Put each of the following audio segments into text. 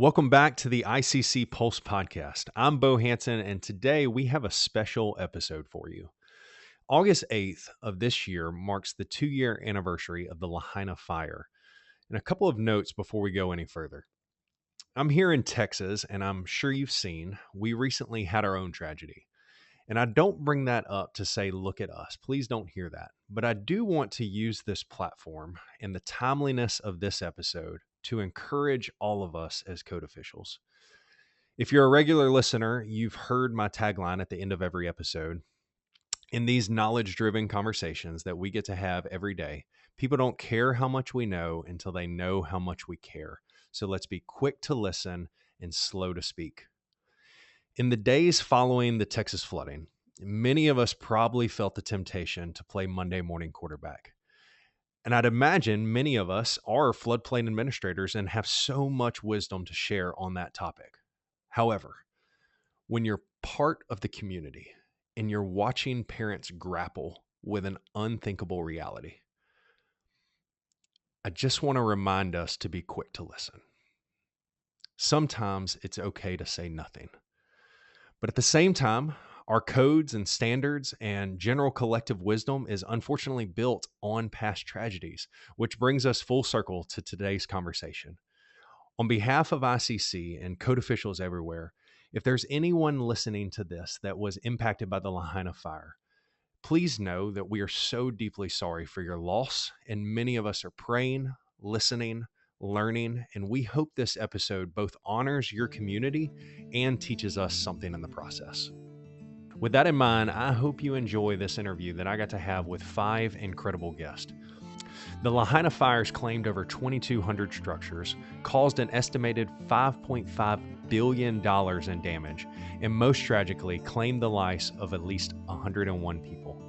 Welcome back to the ICC Pulse Podcast. I'm Bo Hansen, and today we have a special episode for you. August 8th of this year marks the 2-year anniversary of the Lahaina fire. And a couple of notes before we go any further. I'm here in Texas, and I'm sure you've seen, we recently had our own tragedy. And I don't bring that up to say, look at us. Please don't hear that. But I do want to use this platform and the timeliness of this episode to encourage all of us as code officials. If you're a regular listener, you've heard my tagline at the end of every episode. In these knowledge-driven conversations that we get to have every day, people don't care how much we know until they know how much we care. So let's be quick to listen and slow to speak. In the days following the Texas flooding, many of us probably felt the temptation to play Monday morning quarterback. And I'd imagine many of us are floodplain administrators and have so much wisdom to share on that topic. However, when you're part of the community and you're watching parents grapple with an unthinkable reality, I just want to remind us to be quick to listen. Sometimes it's okay to say nothing. But at the same time, our codes and standards and general collective wisdom is unfortunately built on past tragedies, which brings us full circle to today's conversation. On behalf of ICC and code officials everywhere, if there's anyone listening to this that was impacted by the Lahaina fire, please know that we are so deeply sorry for your loss, and many of us are praying, listening, learning, and we hope this episode both honors your community and teaches us something in the process. With that in mind, I hope you enjoy this interview that I got to have with 5 incredible guests. The Lahaina fires claimed over 2,200 structures, caused an estimated $5.5 billion in damage, and most tragically claimed the lives of at least 101 people.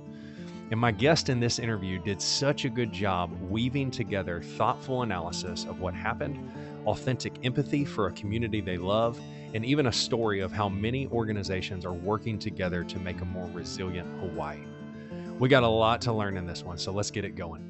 And my guest in this interview did such a good job weaving together thoughtful analysis of what happened, authentic empathy for a community they love, and even a story of how many organizations are working together to make a more resilient Hawaii. We got a lot to learn in this one, so let's get it going.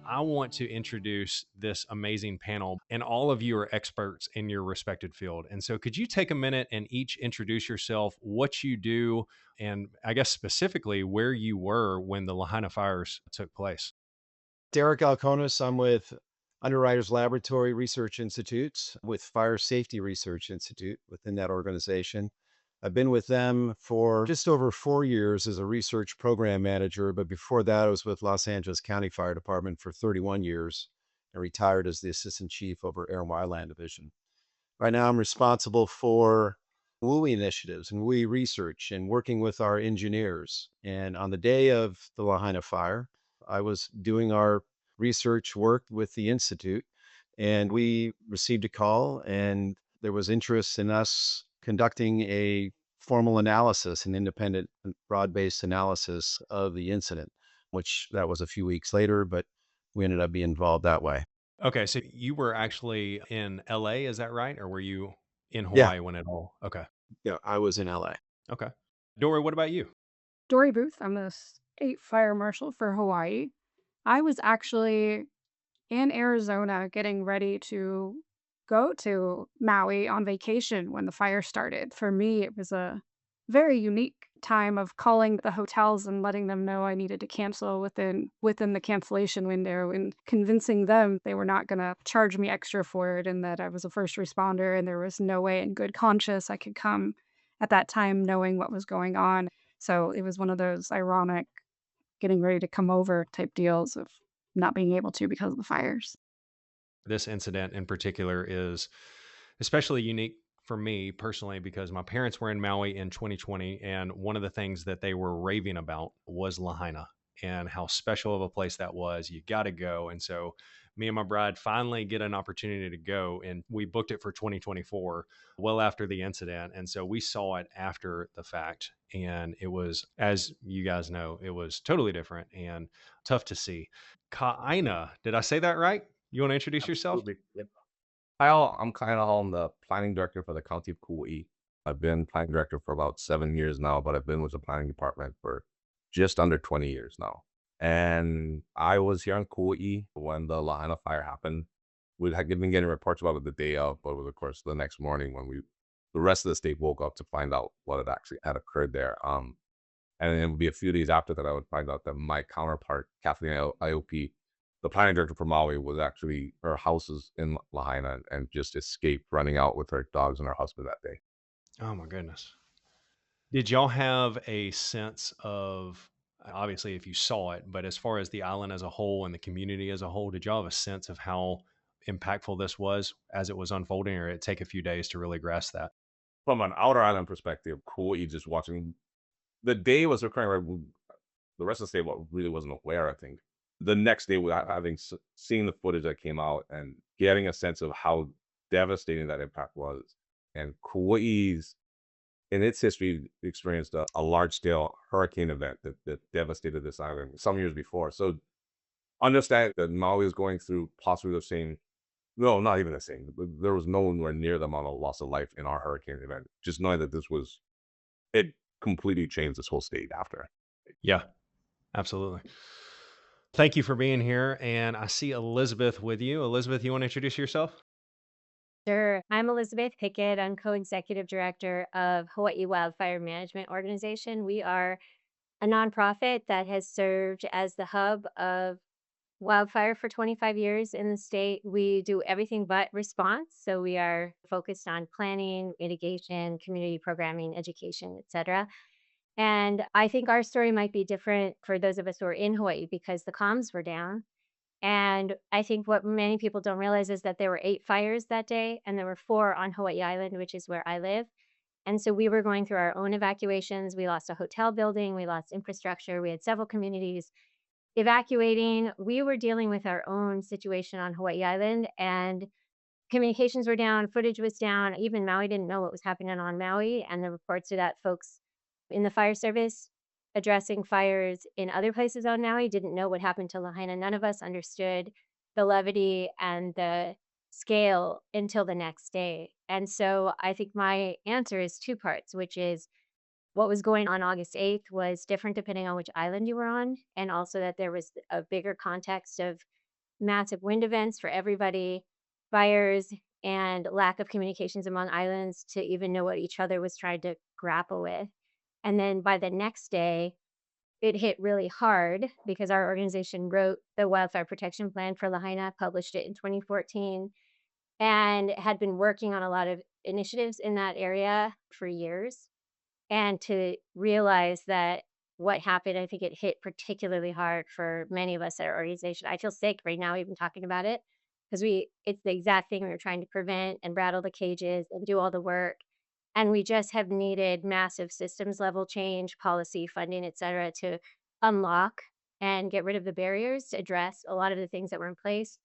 I want to introduce this amazing panel, and all of you are experts in your respected field. And so could you take a minute and each introduce yourself, what you do, and I guess specifically where you were when the Lahaina fires took place? Derek Alconis. I'm with Underwriters Laboratory Research Institute with Fire Safety Research Institute within that organization. I've been with them for just over 4 years as a research program manager, but before that, I was with Los Angeles County Fire Department for 31 years and retired as the assistant chief over Air and Wildland Division. Right now, I'm responsible for WUI initiatives and WUI research and working with our engineers. And on the day of the Lahaina fire, I was doing our research work with the Institute, and we received a call, and there was interest in us conducting a formal analysis, an independent, broad-based analysis of the incident, which that was a few weeks later, but we ended up being involved that way. Okay, so you were actually in LA, is that right? Or were you in Yeah, Hawaii when it all? Okay. yeah, I was in LA. Okay. Dory, what about you? Dory Booth. I'm the state fire marshal for Hawaii. I was actually in Arizona getting ready to go to Maui on vacation when the fire started. For me, it was a very unique time of calling the hotels and letting them know I needed to cancel within the cancellation window and convincing them they were not going to charge me extra for it and that I was a first responder and there was no way in good conscience I could come at that time knowing what was going on. So it was one of those ironic getting ready to come over type deals of not being able to because of the fires. This incident in particular is especially unique for me personally because my parents were in Maui in 2020, and one of the things that they were raving about was Lahaina and how special of a place that was. You got to go. And so me and my bride finally get an opportunity to go, and we booked it for 2024, well after the incident. And so we saw it after the fact, and it was, as you guys know, it was totally different and tough to see. Kaina, did I say that right? You want to introduce yourself? Absolutely. Yep. Hi all, I'm Kyle Hall. I'm the planning director for the County of Kauai. I've been planning director for about 7 years now, but I've been with the planning department for just under 20 years now. And I was here on Kauai when the Lahaina fire happened. We had been getting reports about it the day of, but it was, of course, the next morning when the rest of the state woke up to find out what had actually had occurred there. And then it would be a few days after that, I would find out that my counterpart, Kathleen IOP, the planning director for Maui, was actually, her house is in Lahaina and just escaped running out with her dogs and her husband that day. Oh my goodness. Did y'all have a sense of, obviously, if you saw it, but as far as the island as a whole and the community as a whole, did y'all have a sense of how impactful this was as it was unfolding, or did it take a few days to really grasp that? From an outer island perspective, Kauai, just watching the day was occurring, right? The rest of the state really wasn't aware, I think. The next day, having seen the footage that came out and getting a sense of how devastating that impact was. And Kauai's, in its history, experienced a large-scale hurricane event that devastated this island some years before. So understand that Maui is going through possibly the same, no, not even the same. There was nowhere near the amount of loss of life in our hurricane event. Just knowing that it completely changed this whole state after. Yeah, absolutely. Thank you for being here. And I see Elizabeth with you. Elizabeth, you want to introduce yourself? Sure. I'm Elizabeth Pickett. I'm co-executive director of Hawaii Wildfire Management Organization. We are a nonprofit that has served as the hub of wildfire for 25 years in the state. We do everything but response. So we are focused on planning, mitigation, community programming, education, et cetera. And I think our story might be different for those of us who are in Hawaii because the comms were down. And I think what many people don't realize is that there were 8 fires that day, and there were 4 on Hawaii Island, which is where I live. And so we were going through our own evacuations. We lost a hotel building, we lost infrastructure, we had several communities evacuating. We were dealing with our own situation on Hawaii Island, and communications were down, footage was down. Even Maui didn't know what was happening on Maui, and the reports are that folks in the fire service addressing fires in other places on Maui didn't know what happened to Lahaina. None of us understood the levity and the scale until the next day. And so I think my answer is 2 parts, which is what was going on August 8th was different depending on which island you were on, and also that there was a bigger context of massive wind events for everybody, fires, and lack of communications among islands to even know what each other was trying to grapple with. And then by the next day, it hit really hard because our organization wrote the Wildfire Protection Plan for Lahaina, published it in 2014, and had been working on a lot of initiatives in that area for years. And to realize that what happened, I think it hit particularly hard for many of us at our organization. I feel sick right now even talking about it because it's the exact thing we were trying to prevent and rattle the cages and do all the work. And we just have needed massive systems level change, policy, funding, et cetera, to unlock and get rid of the barriers to address a lot of the things that were in place.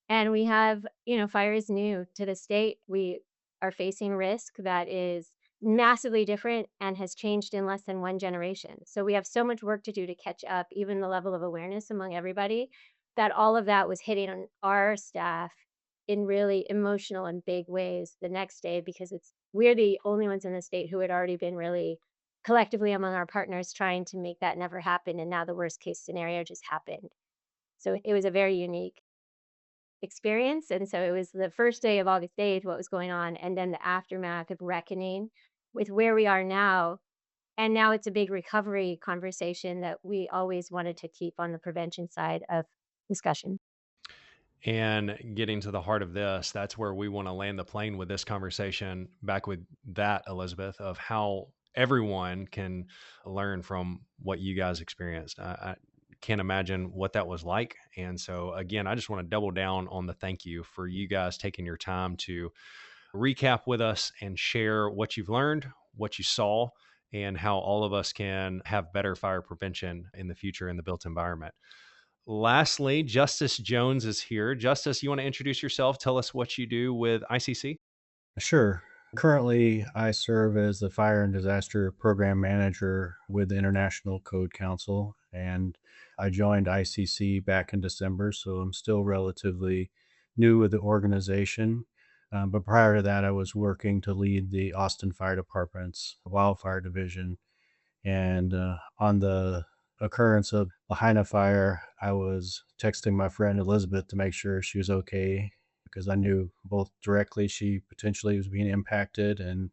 And we have, fire is new to the state. We are facing risk that is massively different and has changed in less than one generation. So we have so much work to do to catch up, even the level of awareness among everybody, that all of that was hitting on our staff in really emotional and big ways the next day because we're the only ones in the state who had already been really collectively among our partners trying to make that never happen. And now the worst case scenario just happened. So it was a very unique experience. And so it was the first day of August 8th, what was going on, and then the aftermath of reckoning with where we are now. And now it's a big recovery conversation that we always wanted to keep on the prevention side of discussion. And getting to the heart of this, that's where we want to land the plane with this conversation back with that, Elizabeth, of how everyone can learn from what you guys experienced. I can't imagine what that was like. And so, again, I just want to double down on the thank you for you guys taking your time to recap with us and share what you've learned, what you saw, and how all of us can have better fire prevention in the future in the built environment. Lastly, Justice Jones is here. Justice, you want to introduce yourself? Tell us what you do with ICC. Sure. Currently, I serve as the Fire and Disaster Program Manager with the International Code Council, and I joined ICC back in December, so I'm still relatively new with the organization. But prior to that, I was working to lead the Austin Fire Department's wildfire division. And on the occurrence of Lahaina fire, I was texting my friend Elizabeth to make sure she was okay because I knew both directly she potentially was being impacted, and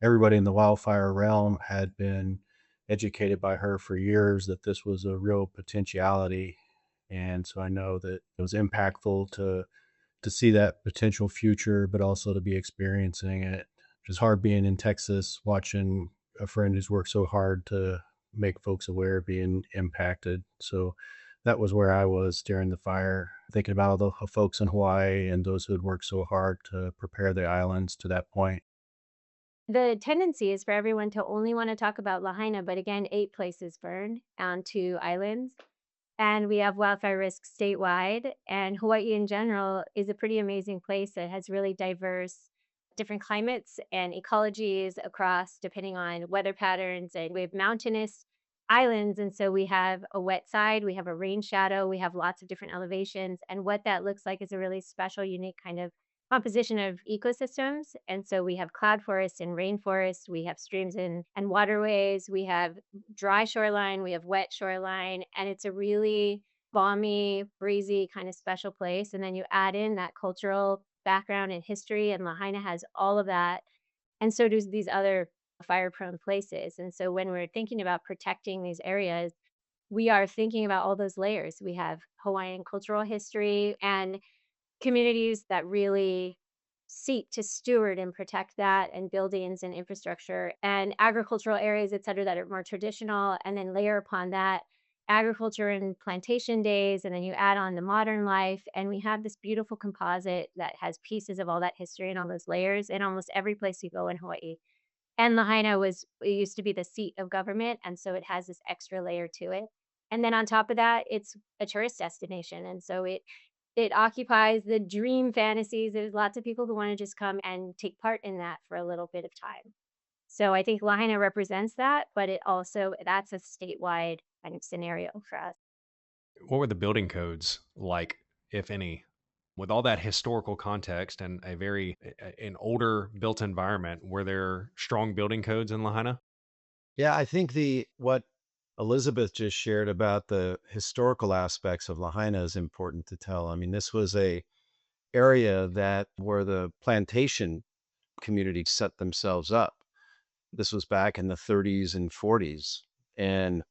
everybody in the wildfire realm had been educated by her for years that this was a real potentiality. And so I know that it was impactful to see that potential future, but also to be experiencing it. It's hard being in Texas, watching a friend who's worked so hard to make folks aware being impacted. So that was where I was during the fire, thinking about all the folks in Hawaii and those who had worked so hard to prepare the islands to that point. The tendency is for everyone to only want to talk about Lahaina, but again, 8 places burned on 2 islands. And we have wildfire risk statewide. And Hawaii in general is a pretty amazing place that has really diverse different climates and ecologies across, depending on weather patterns. And we have mountainous islands. And so we have a wet side, we have a rain shadow, we have lots of different elevations. And what that looks like is a really special, unique kind of composition of ecosystems. And so we have cloud forests and rainforests, we have streams and waterways, we have dry shoreline, we have wet shoreline, and it's a really balmy, breezy kind of special place. And then you add in that cultural background and history, and Lahaina has all of that. And so does these other fire prone places. And so when we're thinking about protecting these areas, we are thinking about all those layers. We have Hawaiian cultural history and communities that really seek to steward and protect that, and buildings and infrastructure and agricultural areas, et cetera, that are more traditional. And then layer upon that agriculture and plantation days. And then you add on the modern life. And we have this beautiful composite that has pieces of all that history and all those layers in almost every place you go in Hawaii. And Lahaina it used to be the seat of government. And so it has this extra layer to it. And then on top of that, it's a tourist destination. And so it occupies the dream fantasies. There's lots of people who want to just come and take part in that for a little bit of time. So I think Lahaina represents that, but that's a statewide kind of scenario for us. What were the building codes like, if any? With all that historical context and an older built environment, were there strong building codes in Lahaina? Yeah, I think what Elizabeth just shared about the historical aspects of Lahaina is important to tell. I mean, this was a area that where the plantation community set themselves up. This was back in the 30s and 40s. And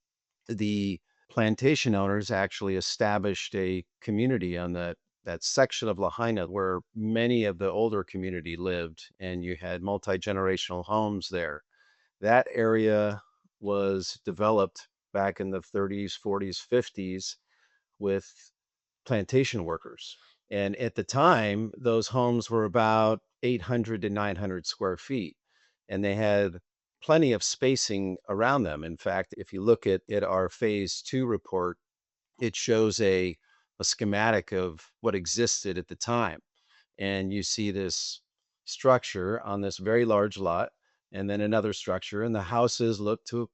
the plantation owners actually established a community on that section of Lahaina where many of the older community lived, and you had multi-generational homes there. That area was developed back in the 30s, 40s, 50s with plantation workers. And at the time, those homes were about 800 to 900 square feet, and they had plenty of spacing around them. In fact, if you look at our phase 2 report, it shows a schematic of what existed at the time. And you see this structure on this very large lot, and then another structure, and the houses look to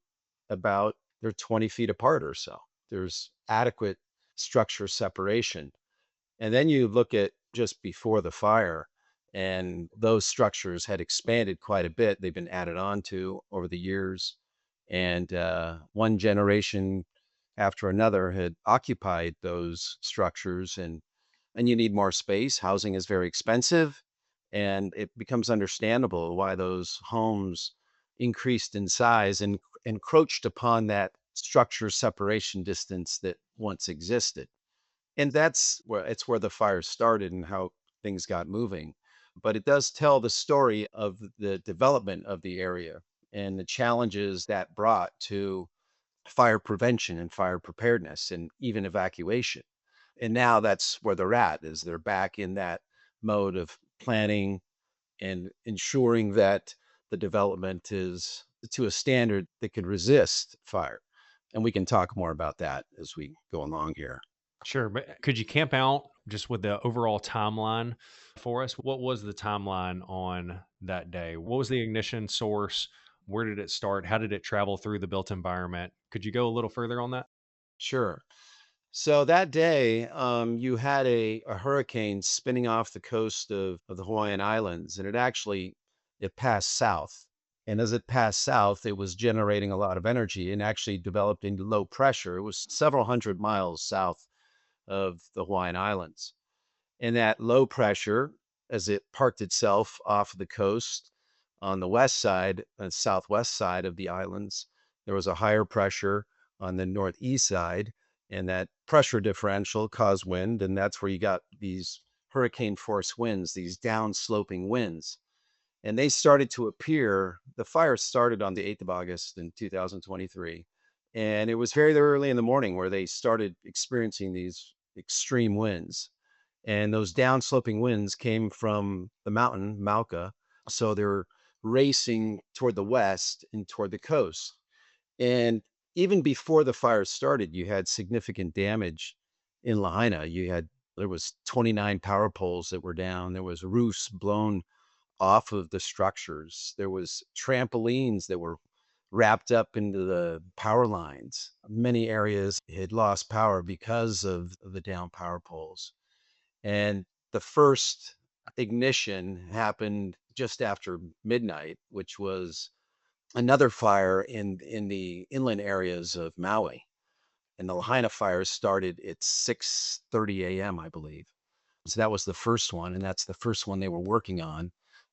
about they're 20 feet apart or so. There's adequate structure separation. And then you look at just before the fire, and those structures had expanded quite a bit. They've been added on to over the years. And one generation after another had occupied those structures, and you need more space. Housing is very expensive, and it becomes understandable why those homes increased in size and encroached upon that structure separation distance that once existed. And it's where the fire started and how things got moving. But it does tell the story of the development of the area and the challenges that brought to fire prevention and fire preparedness and even evacuation. And now that's where they're at, is they're back in that mode of planning and ensuring that the development is to a standard that can resist fire. And we can talk more about that as we go along here. Sure, but could you camp out just with the overall timeline for us? What was the timeline on that day? What was the ignition source? Where did it start? How did it travel through the built environment? Could you go a little further on that? Sure. So that day, you had a hurricane spinning off the coast of the Hawaiian Islands, and it passed south. And as it passed south, it was generating a lot of energy and actually developed into low pressure. It was several hundred miles south of the Hawaiian Islands. And that low pressure, as it parked itself off the coast on the west side and southwest side of the islands, there was a higher pressure on the northeast side. And that pressure differential caused wind. And that's where you got these hurricane force winds, these downsloping winds. And they started to appear. The fire started on the 8th of August in 2023. And it was very early in the morning where they started experiencing these extreme winds. And those downsloping winds came from the mountain, Mauka. So they're racing toward the west and toward the coast. And even before the fire started, you had significant damage in Lahaina. There was 29 power poles that were down. There was roofs blown off of the structures. There was trampolines that were wrapped up into the power lines. Many areas had lost power because of the down power poles. And the first ignition happened just after midnight, which was another fire in the inland areas of Maui. And the Lahaina fire started at 6:30 a.m., I believe. So that was the first one, and that's the first one they were working on.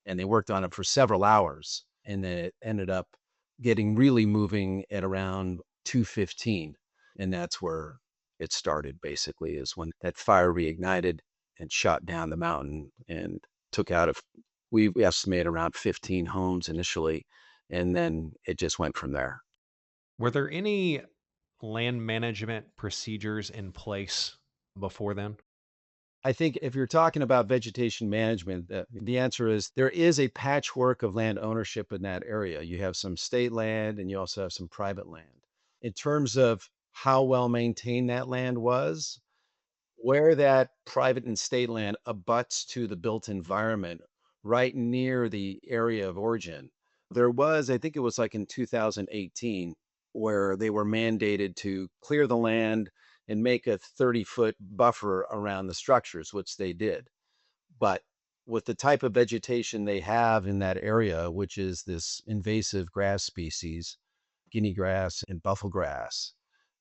And they worked on it for several hours. And then it ended up getting really moving at around 2:15. And that's where it started, basically, is when that fire reignited and shot down the mountain and took out we estimate around 15 homes initially. And then it just went from there. Were there any land management procedures in place before then? I think if you're talking about vegetation management, the answer is there is a patchwork of land ownership in that area. You have some state land and you also have some private land. In terms of how well maintained that land was, where that private and state land abuts to the built environment right near the area of origin, there was, I think it was like in 2018, where they were mandated to clear the land and make a 30-foot buffer around the structures, which they did. But with the type of vegetation they have in that area, which is this invasive grass species, guinea grass and buffalo grass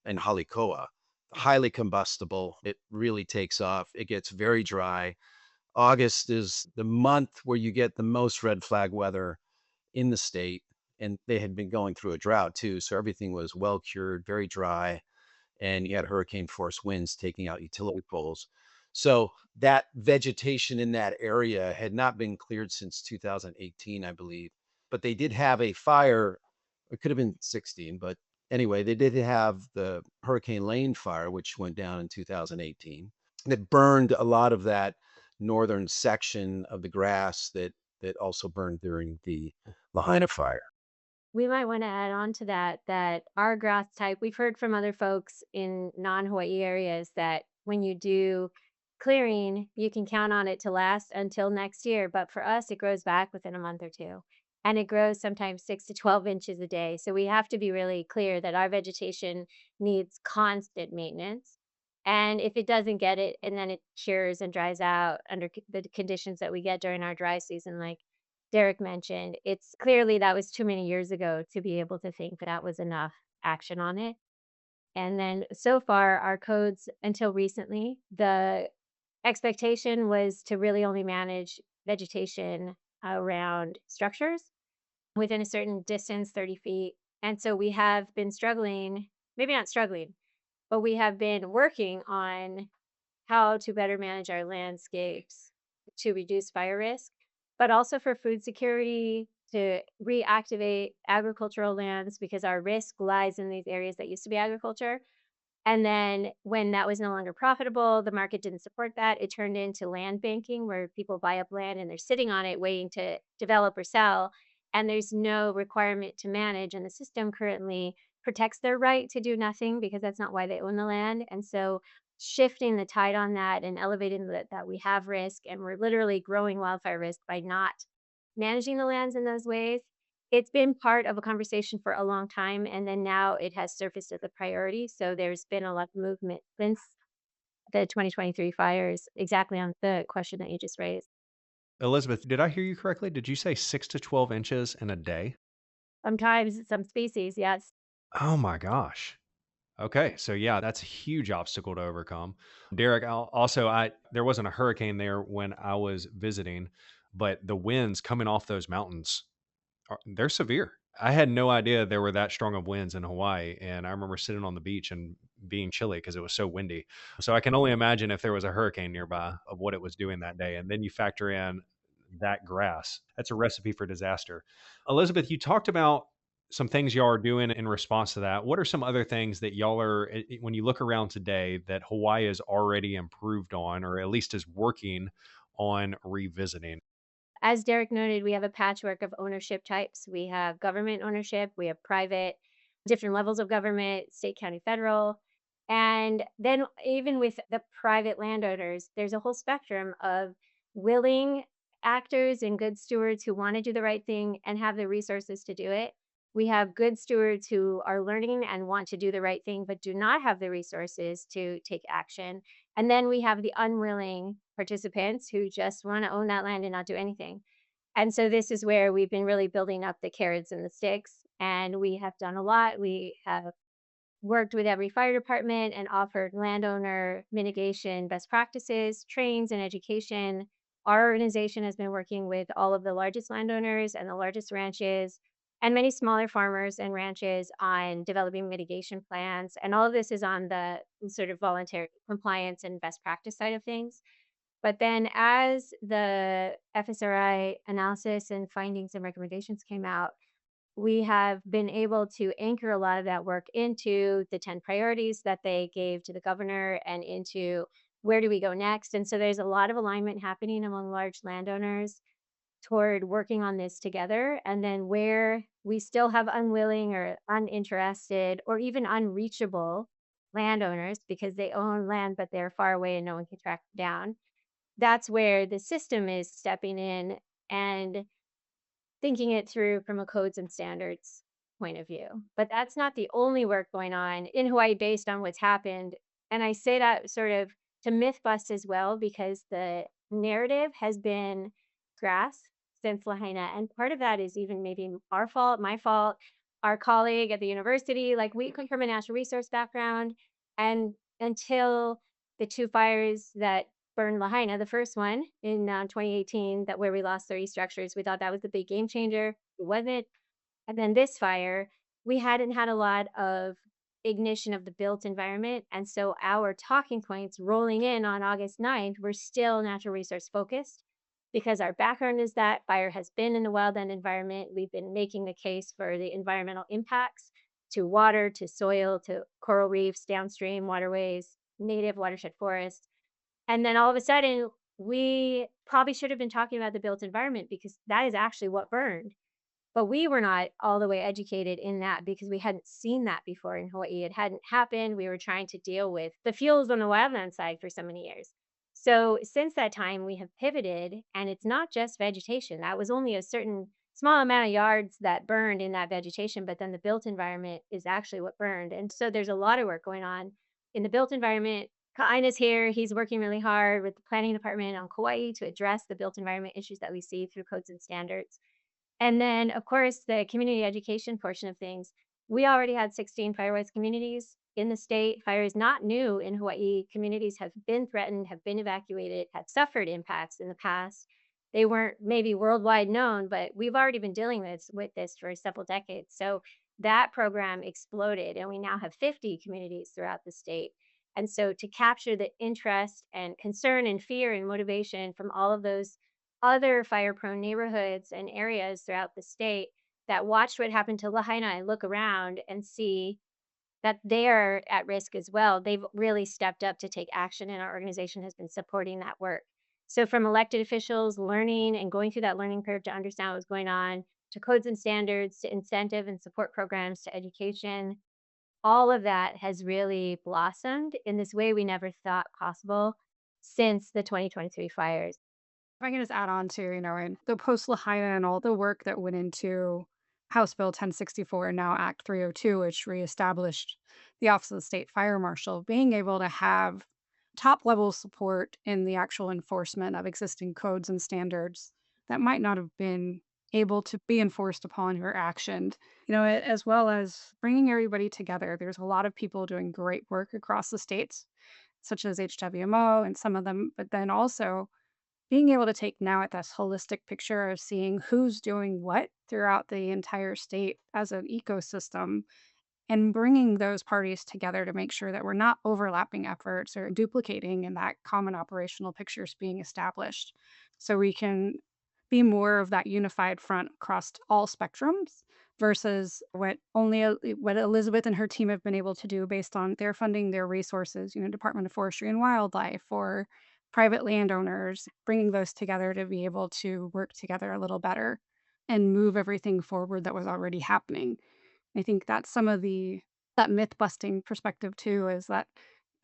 and halikoa, highly combustible. It really takes off. It gets very dry. August is the month where you get the most red flag weather in the state. And they had been going through a drought too. So everything was well cured, very dry. And you had hurricane force winds taking out utility poles. So that vegetation in that area had not been cleared since 2018, I believe. But they did have a fire. It could have been 16, but anyway, they did have the Hurricane Lane fire, which went down in 2018. And it burned a lot of that northern section of the grass that also burned during the Lahaina fire. We might want to add on to that our grass type, we've heard from other folks in non-Hawaii areas that when you do clearing, you can count on it to last until next year. But for us, it grows back within a month or two. And it grows sometimes 6 to 12 inches a day. So we have to be really clear that our vegetation needs constant maintenance. And if it doesn't get it, and then it cures and dries out under the conditions that we get during our dry season, like Derek mentioned, it's clearly that was too many years ago to be able to think that was enough action on it. And then so far, our codes until recently, the expectation was to really only manage vegetation around structures within a certain distance, 30 feet. And so we have been struggling, maybe not struggling, but we have been working on how to better manage our landscapes to reduce fire risk, but also for food security, to reactivate agricultural lands because our risk lies in these areas that used to be agriculture. And then when that was no longer profitable, the market didn't support that. It turned into land banking where people buy up land and they're sitting on it waiting to develop or sell. And there's no requirement to manage. And the system currently protects their right to do nothing because that's not why they own the land. And so shifting the tide on that and elevating that we have risk and we're literally growing wildfire risk by not managing the lands in those ways. It's been part of a conversation for a long time, and then now it has surfaced as a priority. So there's been a lot of movement since the 2023 fires, exactly on the question that you just raised. Elizabeth, did I hear you correctly? Did you say 6 to 12 inches in a day? sometimes some species, yes. Oh my gosh. Okay, so yeah, that's a huge obstacle to overcome. Derek, also, I there wasn't a hurricane there when I was visiting, but the winds coming off those mountains they're severe. I had no idea there were that strong of winds in Hawaii, and I remember sitting on the beach and being chilly because it was so windy. So I can only imagine if there was a hurricane nearby of what it was doing that day, and then you factor in that grass. That's a recipe for disaster. Elizabeth, you talked about some things y'all are doing in response to that. What are some other things that y'all are, when you look around today, that Hawaii has already improved on, or at least is working on revisiting? As Derek noted, we have a patchwork of ownership types. We have government ownership, we have private, different levels of government, state, county, federal. And then, even with the private landowners, there's a whole spectrum of willing actors and good stewards who want to do the right thing and have the resources to do it. We have good stewards who are learning and want to do the right thing, but do not have the resources to take action. And then we have the unwilling participants who just want to own that land and not do anything. And so this is where we've been really building up the carrots and the sticks. And we have done a lot. We have worked with every fire department and offered landowner mitigation best practices, trains, and education. Our organization has been working with all of the largest landowners and the largest ranches and many smaller farmers and ranches on developing mitigation plans. And all of this is on the sort of voluntary compliance and best practice side of things. But then, as the FSRI analysis and findings and recommendations came out, we have been able to anchor a lot of that work into the 10 priorities that they gave to the governor and into where do we go next. And so there's a lot of alignment happening among large landowners toward working on this together. And then where we still have unwilling or uninterested or even unreachable landowners because they own land, but they're far away and no one can track them down, that's where the system is stepping in and thinking it through from a codes and standards point of view. But that's not the only work going on in Hawaii based on what's happened. And I say that sort of to myth bust as well, because the narrative has been grass since Lahaina. And part of that is even maybe our fault, my fault, our colleague at the university. Like, we come from a natural resource background. And until the two fires that burned Lahaina, the first one in 2018, that where we lost 30 structures. We thought that was the big game changer. It wasn't. And then this fire, we hadn't had a lot of ignition of the built environment. And so our talking points rolling in on August 9th were still natural resource focused because our background is that fire has been in the wildland environment. We've been making the case for the environmental impacts to water, to soil, to coral reefs, downstream waterways, native watershed forests. And then all of a sudden, we probably should have been talking about the built environment because that is actually what burned. But we were not all the way educated in that because we hadn't seen that before in Hawaii. It hadn't happened. We were trying to deal with the fuels on the wildland side for so many years. So since that time, we have pivoted, and it's not just vegetation. That was only a certain small amount of yards that burned in that vegetation, but then the built environment is actually what burned. And so there's a lot of work going on in the built environment. Ka'aina's here. He's working really hard with the planning department on Kauai to address the built environment issues that we see through codes and standards. And then, of course, the community education portion of things. We already had 16 fire-wise communities in the state. Fire is not new in Hawaii. Communities have been threatened, have been evacuated, have suffered impacts in the past. They weren't maybe worldwide known, but we've already been dealing with this for several decades. So that program exploded, and we now have 50 communities throughout the state. And so to capture the interest and concern and fear and motivation from all of those other fire-prone neighborhoods and areas throughout the state that watched what happened to Lahaina and look around and see that they're at risk as well, they've really stepped up to take action, and our organization has been supporting that work. So from elected officials learning and going through that learning curve to understand what was going on, to codes and standards, to incentive and support programs, to education, all of that has really blossomed in this way we never thought possible since the 2023 fires. If I can just add on to, in the post Lahaina and all the work that went into House Bill 1064 and now Act 302, which reestablished the Office of the State Fire Marshal, being able to have top level support in the actual enforcement of existing codes and standards that might not have been able to be enforced upon or actioned. As well as bringing everybody together. There's a lot of people doing great work across the states, such as HWMO and some of them, but then also being able to take now at this holistic picture of seeing who's doing what throughout the entire state as an ecosystem and bringing those parties together to make sure that we're not overlapping efforts or duplicating and that common operational picture is being established so we can be more of that unified front across all spectrums versus what Elizabeth and her team have been able to do based on their funding, their resources, Department of Forestry and Wildlife or private landowners, bringing those together to be able to work together a little better and move everything forward that was already happening. I think that's some of that myth busting perspective too, is that,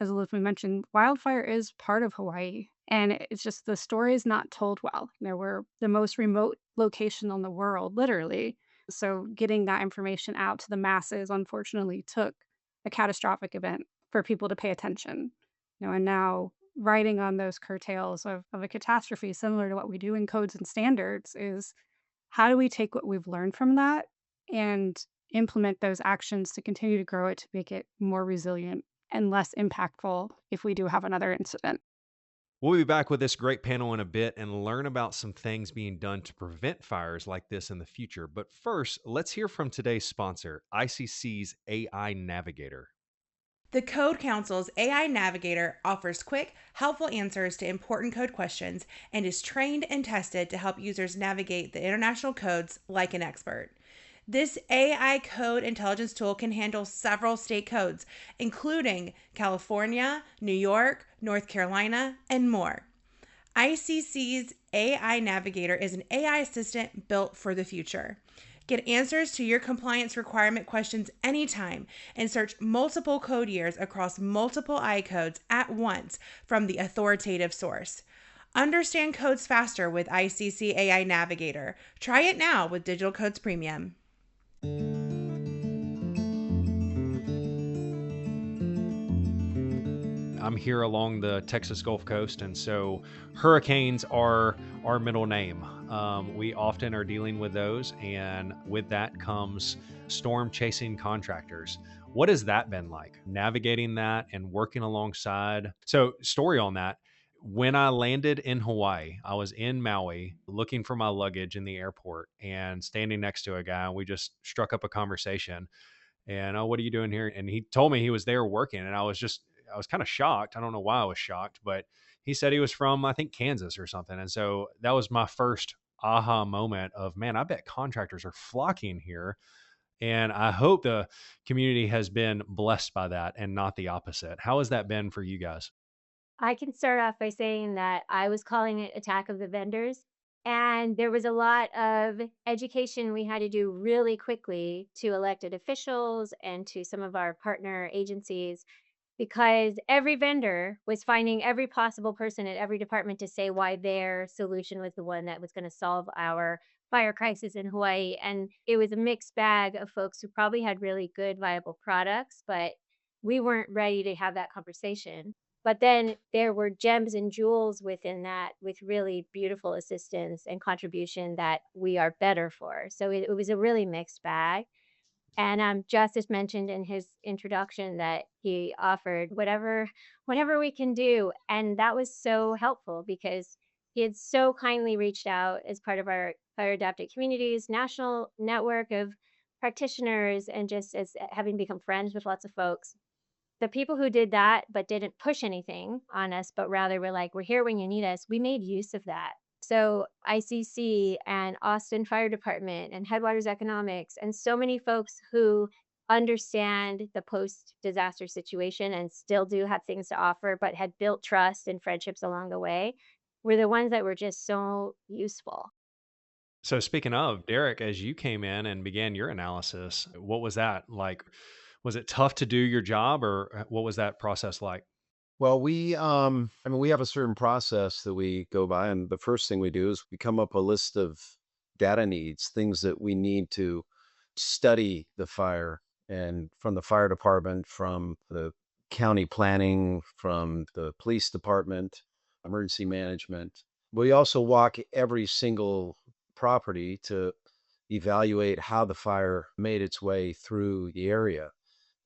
as Elizabeth mentioned, wildfire is part of Hawaii. And it's just the story is not told well. We're the most remote location on the world, literally. So getting that information out to the masses, unfortunately, took a catastrophic event for people to pay attention. And now riding on those curtails of a catastrophe, similar to what we do in codes and standards, is how do we take what we've learned from that and implement those actions to continue to grow it to make it more resilient and less impactful if we do have another incident? We'll be back with this great panel in a bit and learn about some things being done to prevent fires like this in the future. But first, let's hear from today's sponsor, ICC's AI Navigator. The Code Council's AI Navigator offers quick, helpful answers to important code questions and is trained and tested to help users navigate the international codes like an expert. This AI code intelligence tool can handle several state codes, including California, New York, North Carolina, and more. ICC's AI Navigator is an AI assistant built for the future. Get answers to your compliance requirement questions anytime and search multiple code years across multiple I codes at once from the authoritative source. Understand codes faster with ICC AI Navigator. Try it now with Digital Codes Premium. I'm here along the Texas Gulf Coast, and so hurricanes are our middle name. We often are dealing with those, and with that comes storm chasing contractors. What has that been like, navigating that and working alongside? So, story on that. When I landed in Hawaii, I was in Maui looking for my luggage in the airport and standing next to a guy, and we just struck up a conversation. And, oh, what are you doing here? And he told me he was there working, and I was kind of shocked. I don't know why I was shocked, but he said he was from, I think, Kansas or something. And so that was my first aha moment of, man, I bet contractors are flocking here. And I hope the community has been blessed by that and not the opposite. How has that been for you guys? I can start off by saying that I was calling it Attack of the Vendors. And there was a lot of education we had to do really quickly to elected officials and to some of our partner agencies because every vendor was finding every possible person at every department to say why their solution was the one that was going to solve our fire crisis in Hawaii. And it was a mixed bag of folks who probably had really good, viable products, but we weren't ready to have that conversation. But then there were gems and jewels within that with really beautiful assistance and contribution that we are better for. So it was a really mixed bag. And Justice mentioned in his introduction that he offered whatever we can do, and that was so helpful because he had so kindly reached out as part of our Fire Adapted Communities national network of practitioners, and just as having become friends with lots of folks. The people who did that but didn't push anything on us, but rather were like, "We're here when you need us," we made use of that. So ICC and Austin Fire Department and Headwaters Economics and so many folks who understand the post-disaster situation and still do have things to offer, but had built trust and friendships along the way, were the ones that were just so useful. So, speaking of, Derek, as you came in and began your analysis, what was that like? Was it tough to do your job, or what was that process like? Well, we have a certain process that we go by, and the first thing we do is we come up a list of data needs, things that we need to study the fire, and from the fire department, from the county planning, from the police department, emergency management. We also walk every single property to evaluate how the fire made its way through the area.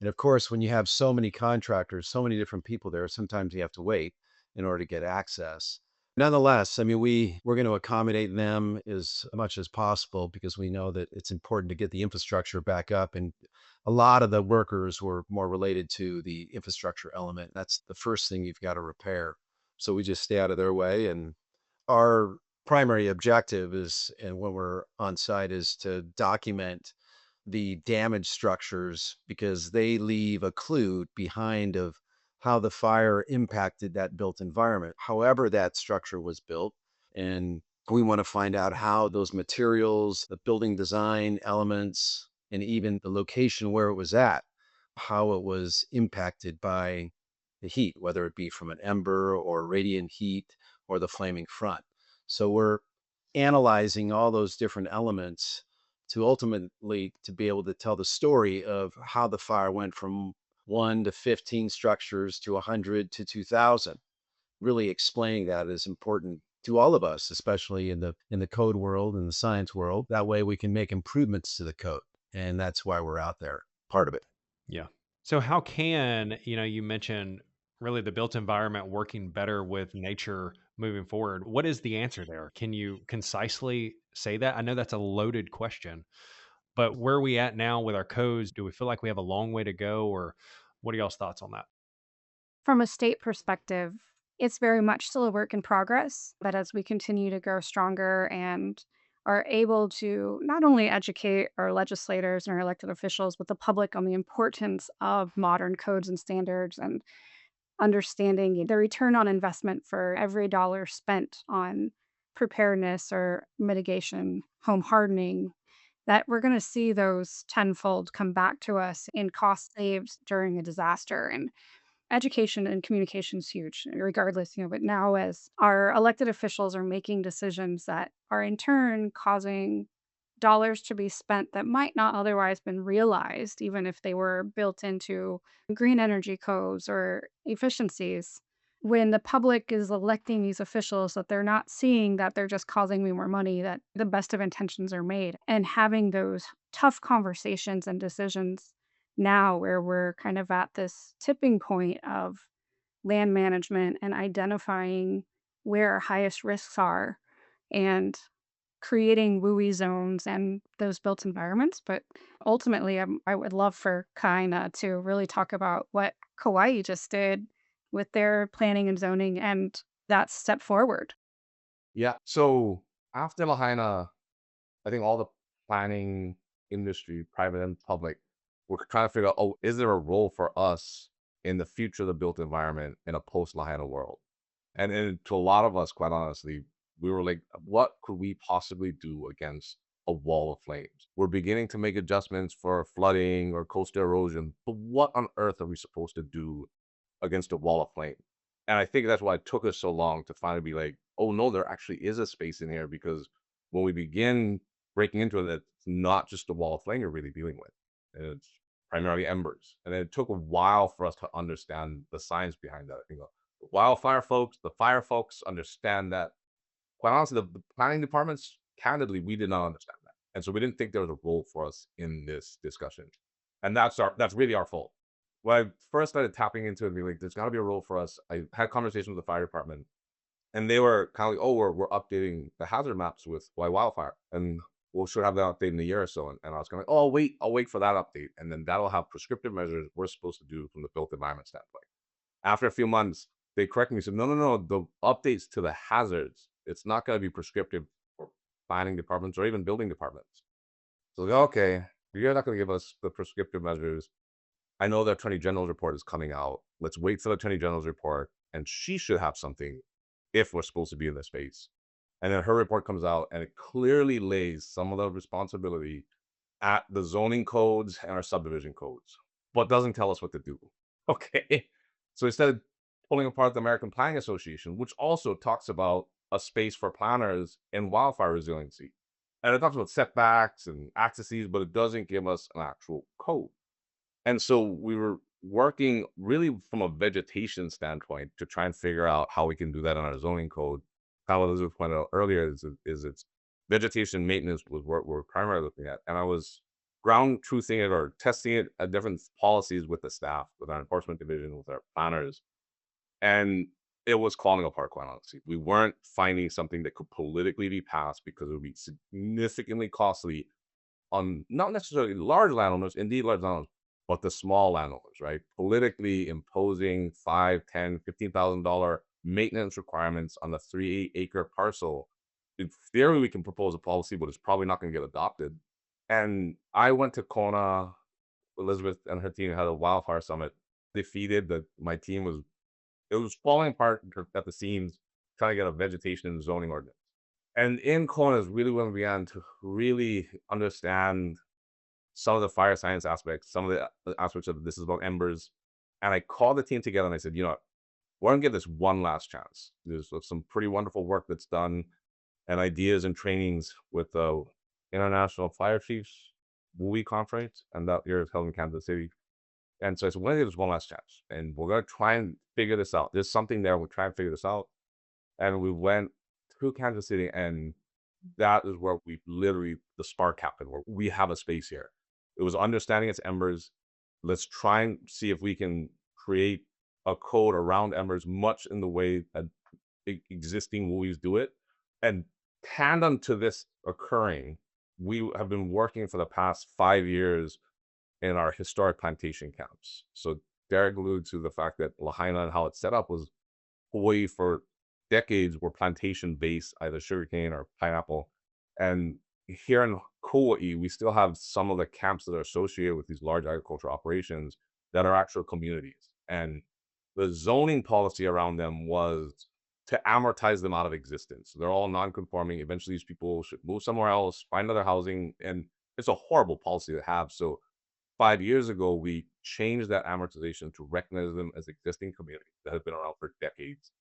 And of course, when you have so many contractors, so many different people there, sometimes you have to wait in order to get access. Nonetheless, I mean, we're going to accommodate them as much as possible because we know that it's important to get the infrastructure back up. And a lot of the workers were more related to the infrastructure element. That's the first thing you've got to repair. So we just stay out of their way. And our primary objective is, and when we're on site, is to document the damaged structures because they leave a clue behind of how the fire impacted that built environment, however that structure was built. And we want to find out how those materials, the building design elements, and even the location where it was at, how it was impacted by the heat, whether it be from an ember or radiant heat or the flaming front. So we're analyzing all those different elements to ultimately to be able to tell the story of how the fire went from 1 to 15 structures to 100 to 2,000. Really explaining that is important to all of us, especially in the code world and the science world. That way we can make improvements to the code. And that's why we're out there, part of it. Yeah. So how can, you mentioned really the built environment working better with nature moving forward. What is the answer there? Can you concisely say that? I know that's a loaded question, but where are we at now with our codes? Do we feel like we have a long way to go, or what are y'all's thoughts on that? From a state perspective, it's very much still a work in progress, but as we continue to grow stronger and are able to not only educate our legislators and our elected officials, but the public on the importance of modern codes and standards and understanding the return on investment for every dollar spent on preparedness or mitigation, home hardening, that we're going to see those tenfold come back to us in cost saved during a disaster. And education and communication is huge, regardless, but now as our elected officials are making decisions that are in turn causing dollars to be spent that might not otherwise been realized, even if they were built into green energy codes or efficiencies. When the public is electing these officials, that they're not seeing that they're just causing me more money, that the best of intentions are made, and having those tough conversations and decisions now where we're kind of at this tipping point of land management and identifying where our highest risks are and creating WUI zones and those built environments. But ultimately, I would love for Kaina to really talk about what Kauai just did with their planning and zoning and that step forward. Yeah. So after Lahaina, I think all the planning industry, private and public, we're trying to figure out, oh, is there a role for us in the future of the built environment in a post-Lahaina world? And to a lot of us, quite honestly, we were like, what could we possibly do against a wall of flames? We're beginning to make adjustments for flooding or coastal erosion, but what on earth are we supposed to do against a wall of flame? And I think that's why it took us so long to finally be like, oh no, there actually is a space in here, because when we begin breaking into it, it's not just a wall of flame you're really dealing with. It's primarily embers. And it took a while for us to understand the science behind that. I think the wildfire folks, the fire folks understand that. Quite honestly, the planning departments, candidly, we did not understand that. And so we didn't think there was a role for us in this discussion. And that's really our fault. When I first started tapping into it, being like, there's got to be a role for us, I had conversations with the fire department, and they were kind of like, oh, we're updating the hazard maps with wildfire, and we should have that update in a year or so. And I was kind of like, oh, I'll wait for that update, and then that'll have prescriptive measures we're supposed to do from the built environment standpoint. After a few months, they corrected me, said, no, the updates to the hazards, it's not going to be prescriptive for planning departments or even building departments. So like, okay, you're not going to give us the prescriptive measures. I know the Attorney General's report is coming out. Let's wait for the Attorney General's report, and she should have something if we're supposed to be in this space. And then her report comes out, and it clearly lays some of the responsibility at the zoning codes and our subdivision codes, but doesn't tell us what to do. Okay. So instead of pulling apart the American Planning Association, which also talks about a space for planners in wildfire resiliency, and it talks about setbacks and accesses, but it doesn't give us an actual code. And so we were working really from a vegetation standpoint to try and figure out how we can do that in our zoning code. How Elizabeth pointed out earlier is it's vegetation maintenance was what we're primarily looking at. And I was ground truthing it or testing it at different policies with the staff, with our enforcement division, with our planners. And it was falling apart, quite honestly. We weren't finding something that could politically be passed because it would be significantly costly on not necessarily large landowners, indeed large landowners, but the small landowners, right? Politically imposing $5, $10, $15,000 maintenance requirements on the 3 acre parcel. In theory, we can propose a policy, but it's probably not going to get adopted. And I went to Kona. Elizabeth and her team had a wildfire summit. Defeated that my team was, it was falling apart at the seams, trying to get a vegetation and zoning ordinance. And in Kona is really when we began to really understand some of the fire science aspects, some of the aspects of this is about embers. And I called the team together and I said, you know what, we're going to give this one last chance. There's some pretty wonderful work that's done and ideas and trainings with the International Fire Chiefs WUI conference, and that year is held in Kansas City. And so I said, we're going to give this one last chance and we're going to try and figure this out. There's something there. We'll try and figure this out. And we went to Kansas City, and that is where we literally, the spark happened, where we have a space here. It was understanding its embers. Let's try and see if we can create a code around embers, much in the way that existing WUIs do it. And tandem to this occurring, we have been working for the past 5 years in our historic plantation camps. So Derek alluded to the fact that Lahaina and how it's set up was Hawaii for decades were plantation based, either sugarcane or pineapple. And here in Kauai, we still have some of the camps that are associated with these large agricultural operations that are actual communities. And the zoning policy around them was to amortize them out of existence. They're all non-conforming. Eventually, these people should move somewhere else, find other housing, and it's a horrible policy to have. So 5 years ago, we changed that amortization to recognize them as existing communities that have been around for decades.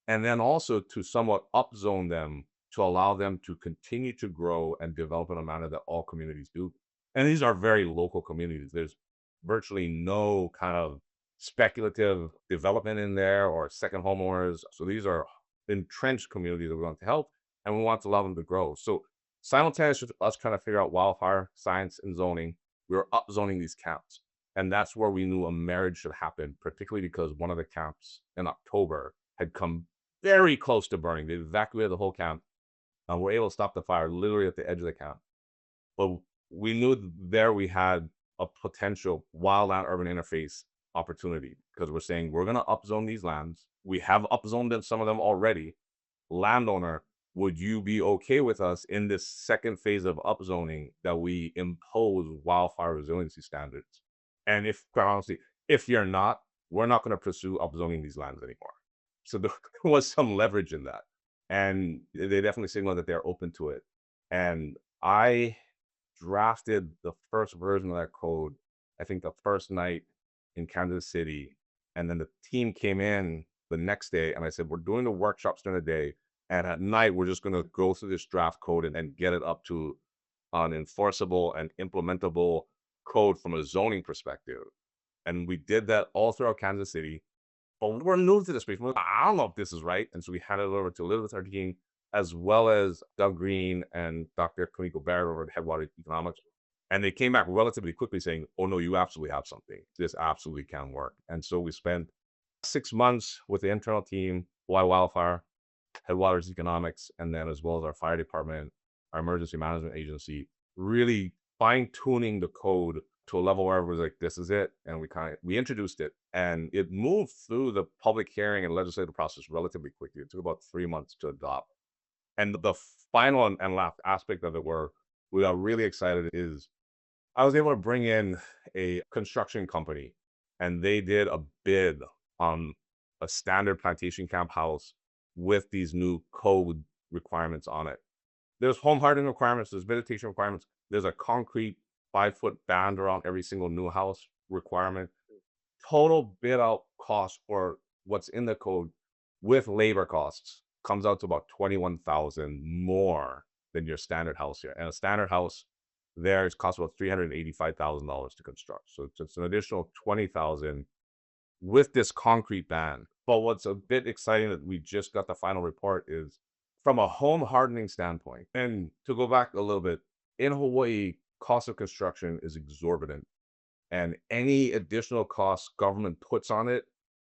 And then also to somewhat upzone them to allow them to continue to grow and develop in a manner that all communities do. And these are very local communities. There's virtually no kind of speculative development in there or second homeowners. So these are entrenched communities that we want to help, and we want to allow them to grow. So simultaneous with us trying to figure out wildfire science and zoning, we were upzoning these camps. And that's where we knew a marriage should happen, particularly because one of the camps in October had come very close to burning. They evacuated the whole camp and were able to stop the fire literally at the edge of the camp. But we knew there we had a potential wildland urban interface opportunity because we're saying we're going to upzone these lands. We have upzoned them, some of them already. Landowner, would you be okay with us in this second phase of upzoning that we impose wildfire resiliency standards? And if, quite honestly, if you're not, we're not going to pursue upzoning these lands anymore. So there was some leverage in that. And they definitely signaled that they're open to it. And I drafted the first version of that code, I think the first night in Kansas City. And then the team came in the next day and I said, we're doing the workshops during the day. And at night, we're just going to go through this draft code and get it up to an enforceable and implementable code from a zoning perspective. And we did that all throughout Kansas City. But we're new to this space. I don't know if this is right. And so we handed it over to Elizabeth, our team, as well as Doug Green and Dr. Kamiko Barrett over at Headwater Economics. And they came back relatively quickly saying, oh, no, you absolutely have something. This absolutely can work. And so we spent 6 months with the internal team, Wildfire, Headwaters Economics, and then as well as our fire department, our emergency management agency, really fine-tuning the code to a level where it was like, this is it. And we introduced it, and it moved through the public hearing and legislative process relatively quickly. It took about 3 months to adopt. And the final and last aspect of it where we are really excited is I was able to bring in a construction company, and they did a bid on a standard plantation camp house with these new code requirements on it. There's home hardening requirements, there's vegetation requirements, there's a concrete 5-foot band around every single new house requirement. Total bid out cost for what's in the code with labor costs comes out to about $21,000 more than your standard house here. And a standard house there is costs about $385,000 to construct. So it's an additional $20,000 with this concrete band. But what's a bit exciting that we just got the final report is from a home hardening standpoint, and to go back a little bit, in Hawaii, cost of construction is exorbitant. And any additional cost government puts on it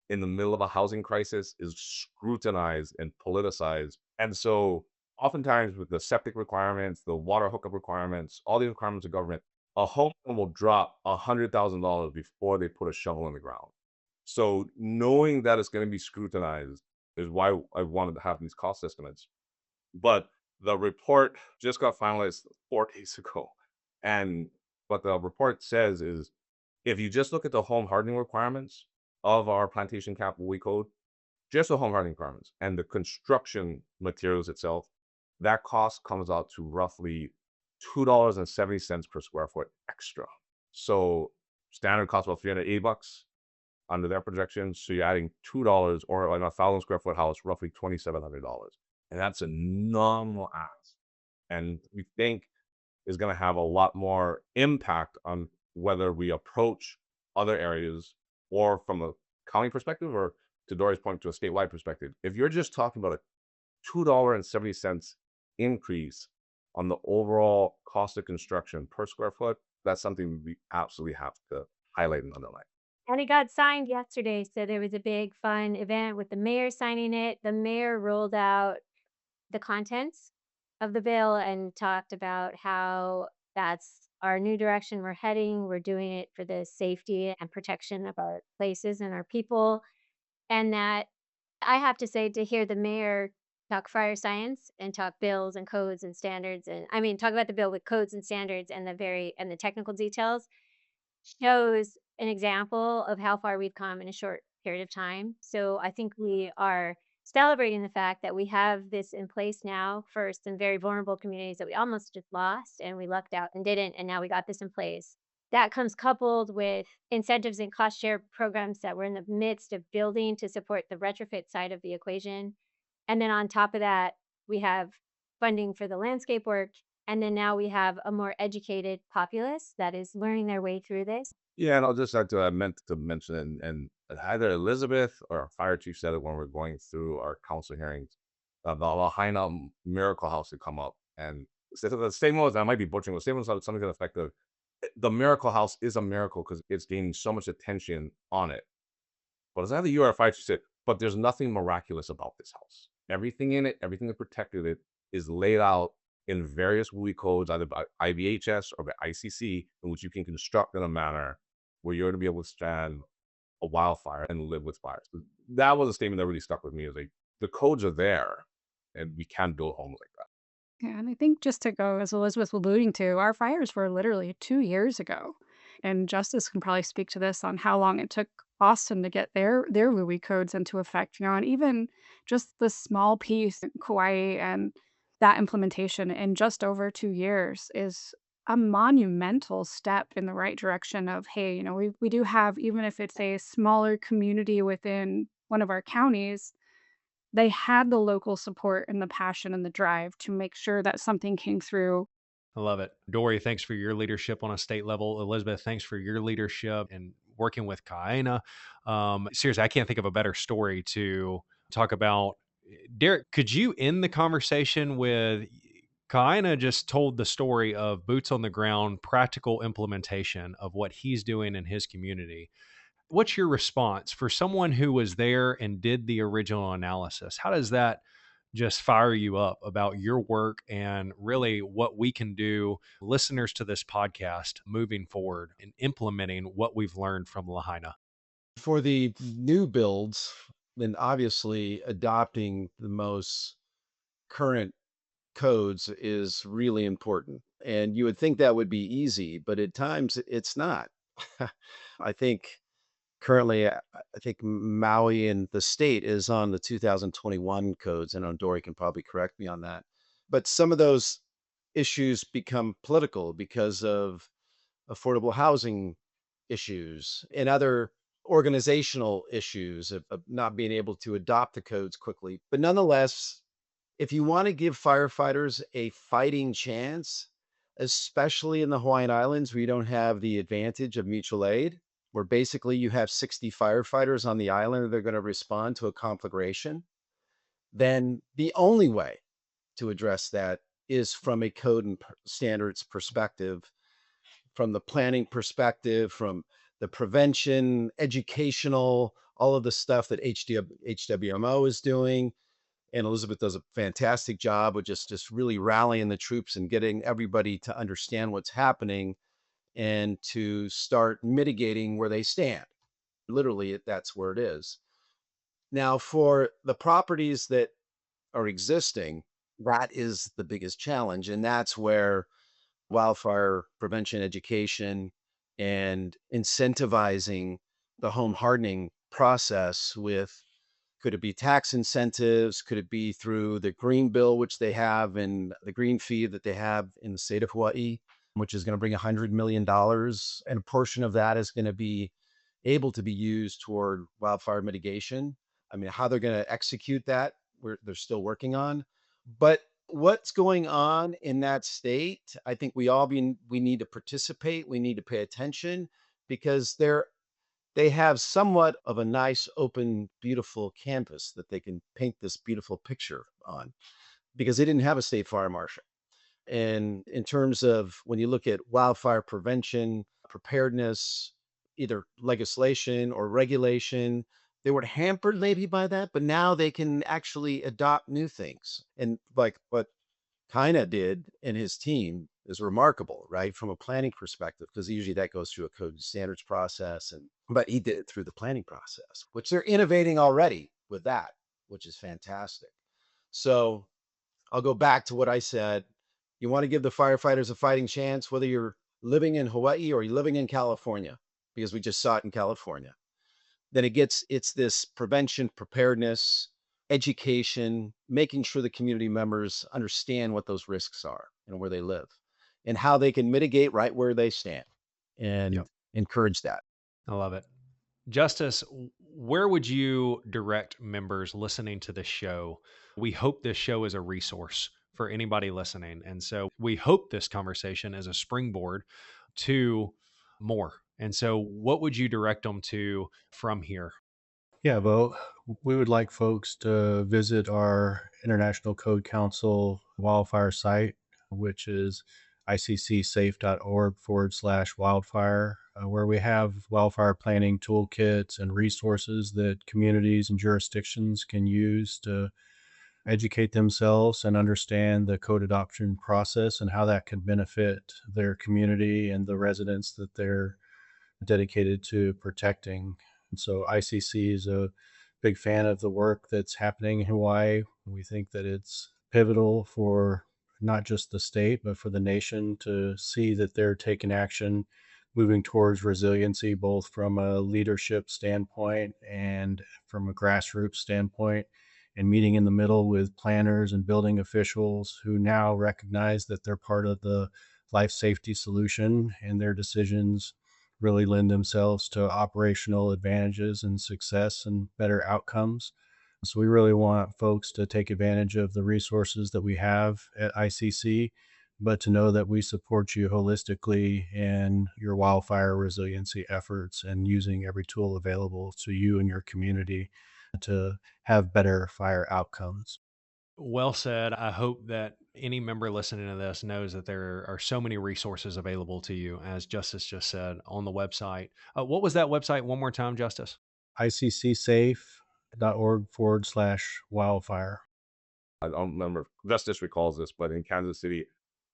in the middle of a housing crisis is scrutinized and politicized. And so oftentimes with the septic requirements, the water hookup requirements, all the requirements of government, a homeowner will drop $100,000 before they put a shovel in the ground. So knowing that it's going to be scrutinized is why I wanted to have these cost estimates. But the report just got finalized 4 days ago. And what the report says is, if you just look at the home hardening requirements of our plantation cap WUI code, just the home hardening requirements and the construction materials itself, that cost comes out to roughly $2.70 per square foot extra. So standard costs about $380 under their projections. So you're adding $2 or on a 1,000 square foot house, roughly $2,700. And that's a nominal ask. And we think is going to have a lot more impact on whether we approach other areas or from a county perspective or, to Dory's point, to a statewide perspective. If you're just talking about a $2.70 increase on the overall cost of construction per square foot, that's something we absolutely have to highlight and underline. And it got signed yesterday. So there was a big fun event with the mayor signing it. The mayor rolled out the contents of the bill and talked about how that's our new direction we're heading. We're doing it for the safety and protection of our places and our people. And that I have to say, to hear the mayor talk fire science and talk bills and codes and standards, and I mean, talk about the bill with codes and standards and the technical details, shows an example of how far we've come in a short period of time. So I think we are celebrating the fact that we have this in place now for some very vulnerable communities that we almost just lost and we lucked out and didn't, and now we got this in place. That comes coupled with incentives and cost share programs that we're in the midst of building to support the retrofit side of the equation. And then on top of that, we have funding for the landscape work. And then now we have a more educated populace that is learning their way through this. Yeah, and I'll just add to, I meant to mention, and either Elizabeth or our fire chief said it when we're going through our council hearings, the Lahaina Miracle House had come up. And so the statement was, I might be butchering, the statement was something to the effect of, the Miracle House is a miracle because it's gaining so much attention on it. But as either you or our fire chief said, but there's nothing miraculous about this house. Everything in it, everything that protected it is laid out in various WUI codes, either by IVHS or by ICC, in which you can construct in a manner where you're going to be able to withstand a wildfire and live with fires. That was a statement that really stuck with me. Is like, the codes are there and we can build homes like that. Yeah, and I think just to go, as Elizabeth was alluding to, our fires were literally 2 years ago. And Justice can probably speak to this on how long it took Boston to get their WUI codes into effect, and even just the small piece in Kauai and that implementation in just over 2 years is a monumental step in the right direction of, hey, we do have, even if it's a smaller community within one of our counties, they had the local support and the passion and the drive to make sure that something came through. I love it. Dory, thanks for your leadership on a state level. Elizabeth, thanks for your leadership and working with Kaina. Seriously, I can't think of a better story to talk about. Derek, could you end the conversation with Kaina just told the story of boots on the ground, practical implementation of what he's doing in his community. What's your response for someone who was there and did the original analysis? How does that just fire you up about your work and really what we can do, listeners to this podcast, moving forward and implementing what we've learned from Lahaina? For the new builds, then obviously adopting the most current codes is really important. And you would think that would be easy, but at times it's not. I think currently, I think Maui and the state is on the 2021 codes, and Dory can probably correct me on that. But some of those issues become political because of affordable housing issues and other organizational issues of not being able to adopt the codes quickly. But nonetheless, if you want to give firefighters a fighting chance, especially in the Hawaiian Islands where you don't have the advantage of mutual aid, where basically you have 60 firefighters on the island that are going to respond to a conflagration, then the only way to address that is from a code and standards perspective, from the planning perspective, from the prevention, educational, all of the stuff that HWMO is doing. And Elizabeth does a fantastic job with just really rallying the troops and getting everybody to understand what's happening and to start mitigating where they stand. Literally, that's where it is. Now, for the properties that are existing, that is the biggest challenge. And that's where wildfire prevention education and incentivizing the home hardening process with, could it be tax incentives? Could it be through the green bill, which they have, and the green fee that they have in the state of Hawaii, which is going to bring $100 million. And a portion of that is going to be able to be used toward wildfire mitigation. I mean, how they're going to execute that, they're still working on. But what's going on in that state, I think we need to participate. We need to pay attention because they have somewhat of a nice, open, beautiful canvas that they can paint this beautiful picture on because they didn't have a state fire marshal. And in terms of when you look at wildfire prevention, preparedness, either legislation or regulation, they were hampered maybe by that, but now they can actually adopt new things. And like what Kaina did and his team is remarkable, right? From a planning perspective, because usually that goes through a code and standards process. But he did it through the planning process, which they're innovating already with that, which is fantastic. So I'll go back to what I said. You want to give the firefighters a fighting chance, whether you're living in Hawaii or you're living in California, because we just saw it in California. Then it's this prevention, preparedness, education, making sure the community members understand what those risks are and where they live and how they can mitigate right where they stand and encourage that. I love it. Justice, where would you direct members listening to this show? We hope this show is a resource for anybody listening. And so we hope this conversation is a springboard to more. And so what would you direct them to from here? Yeah, Bo, we would like folks to visit our International Code Council wildfire site, which is iccsafe.org/wildfire, where we have wildfire planning toolkits and resources that communities and jurisdictions can use to educate themselves and understand the code adoption process and how that can benefit their community and the residents that they're dedicated to protecting. And so ICC is a big fan of the work that's happening in Hawaii. We think that it's pivotal for not just the state, but for the nation to see that they're taking action, moving towards resiliency, both from a leadership standpoint and from a grassroots standpoint, and meeting in the middle with planners and building officials who now recognize that they're part of the life safety solution and their decisions really lend themselves to operational advantages and success and better outcomes. So we really want folks to take advantage of the resources that we have at ICC, but to know that we support you holistically in your wildfire resiliency efforts and using every tool available to you and your community to have better fire outcomes. Well said. I hope that any member listening to this knows that there are so many resources available to you, as Justice just said, on the website. What was that website one more time, Justice? iccsafe.org/wildfire. I don't remember if Justice recalls this, but in Kansas City,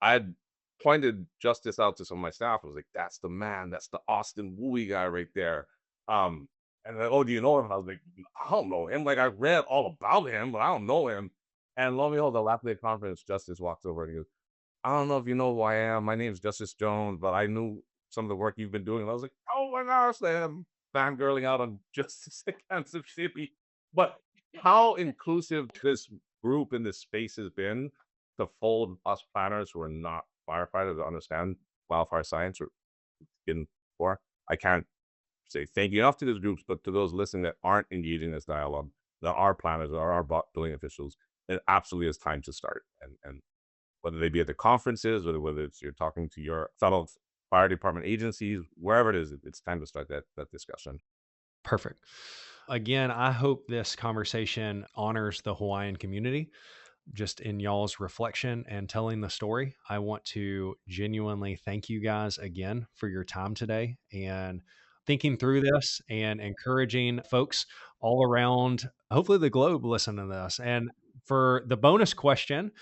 I had pointed Justice out to some of my staff. I was like, that's the man. That's the Austin Wooey guy right there. And they're like, oh, do you know him? I was like, I don't know him. Like, I read all about him, but I don't know him. And lo and behold, the last day of conference, Justice walks over and he goes, I don't know if you know who I am. My name's Justice Jones, but I knew some of the work you've been doing. And I was like, oh my gosh, I'm fangirling out on Justice in Kansas City. But how inclusive this group in this space has been to fold us planners who are not firefighters to understand wildfire science or in for. I can't say thank you enough to these groups, but to those listening that aren't engaging this dialogue, that are planners, that are building officials, it absolutely is time to start. And whether they be at the conferences, whether it's you're talking to your fellow fire department agencies, wherever it is, it's time to start that discussion. Perfect. Again, I hope this conversation honors the Hawaiian community. just in y'all's reflection and telling the story. I want to genuinely thank you guys again for your time today and thinking through this and encouraging folks all around, hopefully the globe, listen to this. And for the bonus question,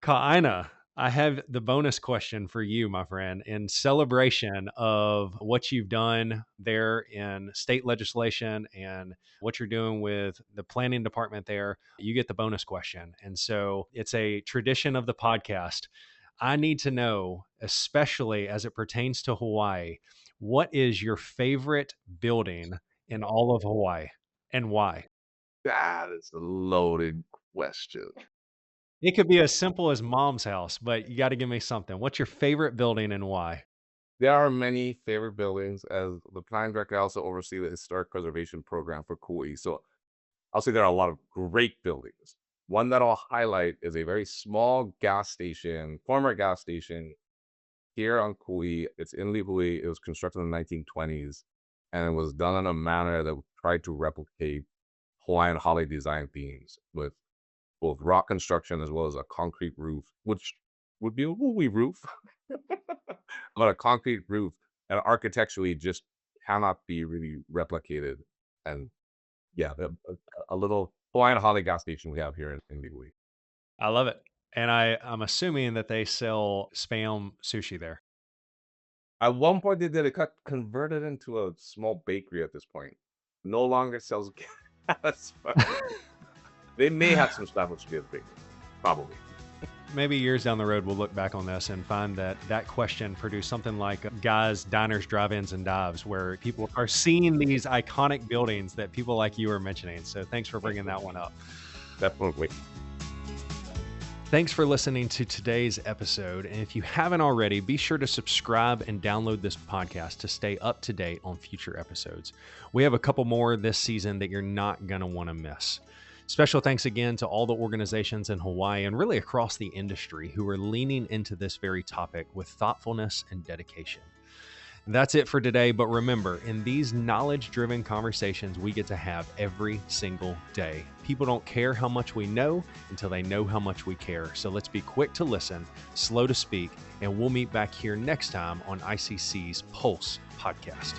Ka'ina, I have the bonus question for you, my friend, in celebration of what you've done there in state legislation and what you're doing with the planning department there. You get the bonus question. And so it's a tradition of the podcast. I need to know, especially as it pertains to Hawaii, what is your favorite building in all of Hawaii and why? That is a loaded question. It could be as simple as mom's house, but you got to give me something. What's your favorite building and why? There are many favorite buildings. As the planning director, I also oversee the historic preservation program for Kauai. So I'll say there are a lot of great buildings. One that I'll highlight is a very small gas station, former gas station here on Kauai. It's in Lihue. It was constructed in the 1920s, and it was done in a manner that tried to replicate Hawaiian holiday design themes with both rock construction as well as a concrete roof, which would be a Hui roof, but a concrete roof, and architecturally just cannot be really replicated. And yeah, a little Hawaiian holiday gas station we have here in Lihue. I love it. And I'm assuming that they sell Spam sushi there. At one point, they did it converted into a small bakery at this point. No longer sells gas. They may have some stuff which be a bakery, probably. Maybe years down the road, we'll look back on this and find that question produced something like Guys, Diners, Drive-Ins, and Dives, where people are seeing these iconic buildings that people like you are mentioning. So thanks for bringing that one up. Definitely. Thanks for listening to today's episode. And if you haven't already, be sure to subscribe and download this podcast to stay up to date on future episodes. We have a couple more this season that you're not going to want to miss. Special thanks again to all the organizations in Hawaii and really across the industry who are leaning into this very topic with thoughtfulness and dedication. That's it for today, but remember, in these knowledge-driven conversations we get to have every single day, people don't care how much we know until they know how much we care. So let's be quick to listen, slow to speak, and we'll meet back here next time on ICC's Pulse Podcast.